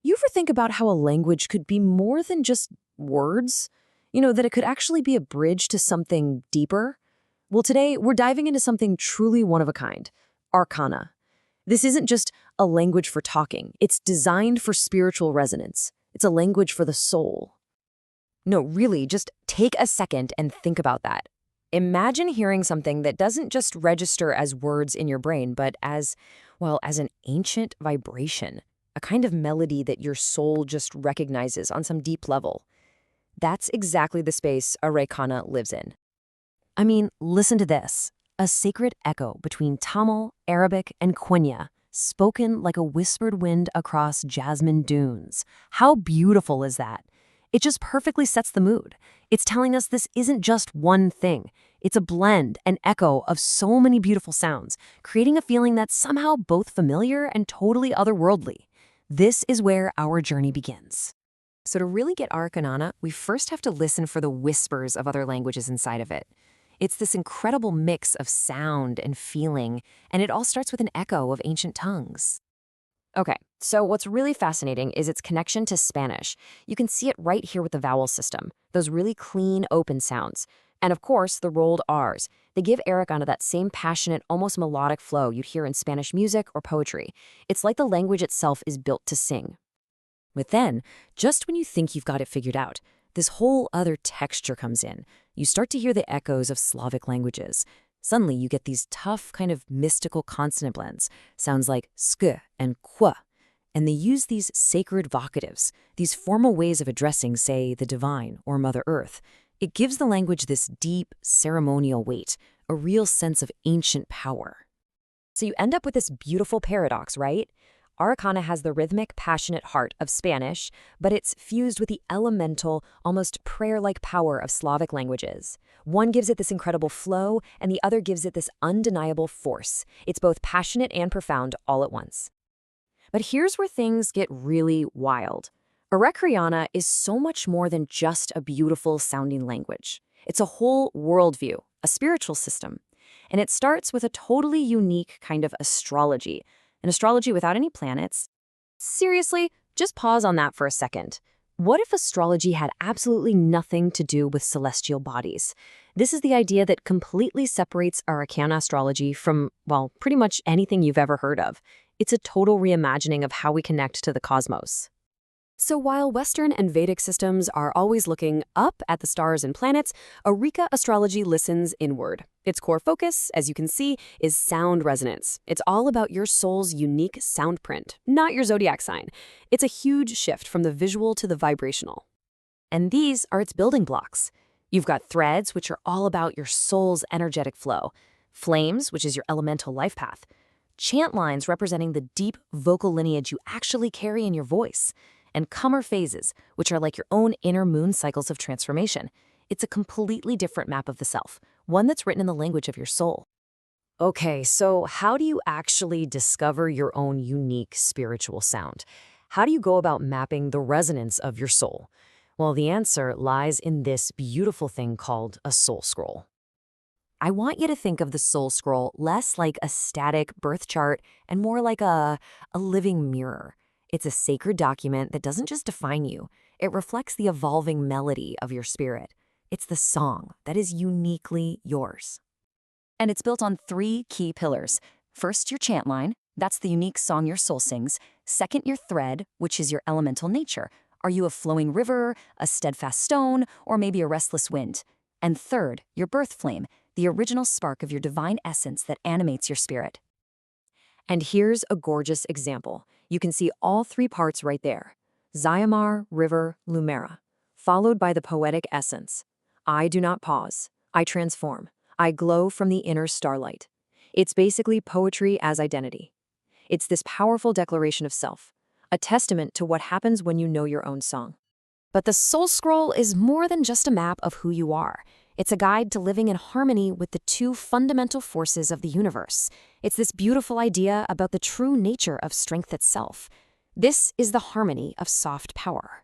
You ever think about how a language could be more than just words? That it could actually be a bridge to something deeper? Well, today we're diving into something truly one of a kind, Arreqqana. This isn't just a language for talking, it's designed for spiritual resonance. It's a language for the soul. No, really, just take a second and think about that. Imagine hearing something that doesn't just register as words in your brain, but as an ancient vibration, a kind of melody that your soul just recognizes on some deep level. That's exactly the space Arreqqana lives in. I mean, listen to this. A sacred echo between Tamil, Arabic, and Quenya, spoken like a whispered wind across jasmine dunes. How beautiful is that? It just perfectly sets the mood. It's telling us this isn't just one thing. It's a blend, an echo of so many beautiful sounds, creating a feeling that's somehow both familiar and totally otherworldly. This is where our journey begins. So to really get Arreqqana, we first have to listen for the whispers of other languages inside of it. It's this incredible mix of sound and feeling, and it all starts with an echo of ancient tongues. Okay, so what's really fascinating is its connection to Spanish. You can see it right here with the vowel system, those really clean, open sounds. And of course, the rolled R's. They give Arreqqana that same passionate, almost melodic flow you'd hear in Spanish music or poetry. It's like the language itself is built to sing. But then, just when you think you've got it figured out, this whole other texture comes in. You start to hear the echoes of Slavic languages. Suddenly, you get these tough, kind of mystical consonant blends, sounds like sk and qu. And they use these sacred vocatives, these formal ways of addressing, say, the divine or Mother Earth. It gives the language this deep, ceremonial weight, a real sense of ancient power. So you end up with this beautiful paradox, right? Arreqqana has the rhythmic, passionate heart of Spanish, but it's fused with the elemental, almost prayer-like power of Slavic languages. One gives it this incredible flow, and the other gives it this undeniable force. It's both passionate and profound all at once. But here's where things get really wild. Arreqqana is so much more than just a beautiful-sounding language. It's a whole worldview, a spiritual system. And it starts with a totally unique kind of astrology, an astrology without any planets. Seriously, just pause on that for a second. What if astrology had absolutely nothing to do with celestial bodies? This is the idea that completely separates Arreqqana astrology from, well, pretty much anything you've ever heard of. It's a total reimagining of how we connect to the cosmos. So while Western and Vedic systems are always looking up at the stars and planets, Arreqqana astrology listens inward. Its core focus, as you can see, is sound resonance. It's all about your soul's unique sound print, not your zodiac sign. It's a huge shift from the visual to the vibrational. And these are its building blocks. You've got threads, which are all about your soul's energetic flow. Flames, which is your elemental life path. Chantlines representing the deep vocal lineage you actually carry in your voice. And Qammor Phases, which are like your own inner moon cycles of transformation. It's a completely different map of the self, one that's written in the language of your soul. Okay, so how do you actually discover your own unique spiritual sound? How do you go about mapping the resonance of your soul? Well, the answer lies in this beautiful thing called a soul scroll. I want you to think of the soul scroll less like a static birth chart and more like a living mirror. It's a sacred document that doesn't just define you. It reflects the evolving melody of your spirit. It's the song that is uniquely yours. And it's built on 3 key pillars. First, your chant line. That's the unique song your soul sings. Second, your thread, which is your elemental nature. Are you a flowing river, a steadfast stone, or maybe a restless wind? And third, your birth flame, the original spark of your divine essence that animates your spirit. And here's a gorgeous example. You can see all 3 parts right there. Zyamar, river, Lumera, followed by the poetic essence. I do not pause. I transform. I glow from the inner starlight. It's basically poetry as identity. It's this powerful declaration of self, a testament to what happens when you know your own song. But the soul scroll is more than just a map of who you are. It's a guide to living in harmony with the 2 fundamental forces of the universe. It's this beautiful idea about the true nature of strength itself. This is the harmony of soft power.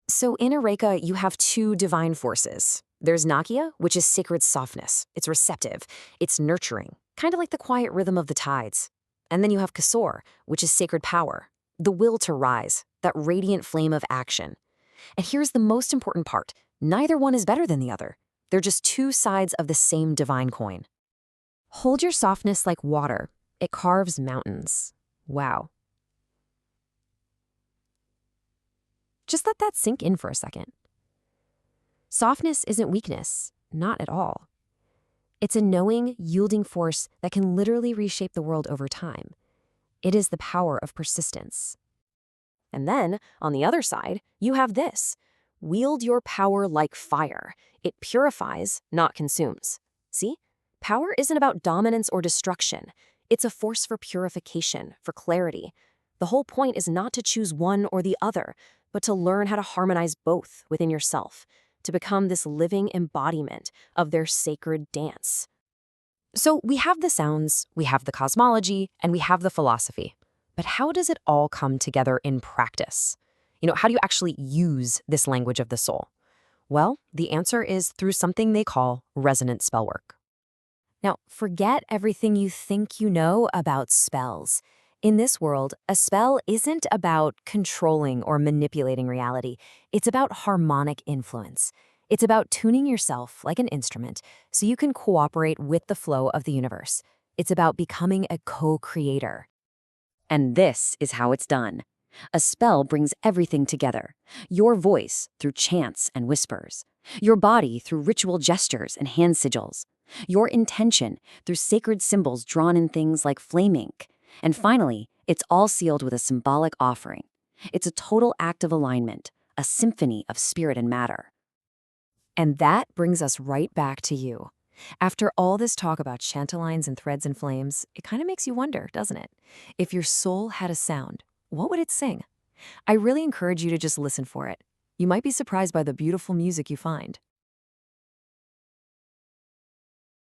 So in Arreqqana, you have 2 divine forces. There's Naqiya, which is sacred softness. It's receptive. It's nurturing, kind of like the quiet rhythm of the tides. And then you have Kasorr, which is sacred power, the will to rise. that radiant flame of action. And here's the most important part. Neither one is better than the other. They're just two sides of the same divine coin. Hold your softness like water. It carves mountains. Wow. Just let that sink in for a second. Softness isn't weakness, not at all. It's a knowing, yielding force that can literally reshape the world over time. It is the power of persistence. And then, on the other side, you have this. Wield your power like fire. It purifies, not consumes. See? Power isn't about dominance or destruction. It's a force for purification, for clarity. The whole point is not to choose one or the other, but to learn how to harmonize both within yourself, to become this living embodiment of their sacred dance. So we have the sounds, we have the cosmology, and we have the philosophy. But how does it all come together in practice? How do you actually use this language of the soul? Well, the answer is through something they call resonant spellwork. Now, forget everything you think you know about spells. In this world, a spell isn't about controlling or manipulating reality. It's about harmonic influence. It's about tuning yourself like an instrument so you can cooperate with the flow of the universe. It's about becoming a co-creator. And this is how it's done. A spell brings everything together. Your voice through chants and whispers. Your body through ritual gestures and hand sigils. Your intention through sacred symbols drawn in things like flame ink. And finally, it's all sealed with a symbolic offering. It's a total act of alignment, a symphony of spirit and matter. And that brings us right back to you. After all this talk about chantlines and threads and flames, it kind of makes you wonder, doesn't it? If your soul had a sound, what would it sing? I really encourage you to just listen for it. You might be surprised by the beautiful music you find.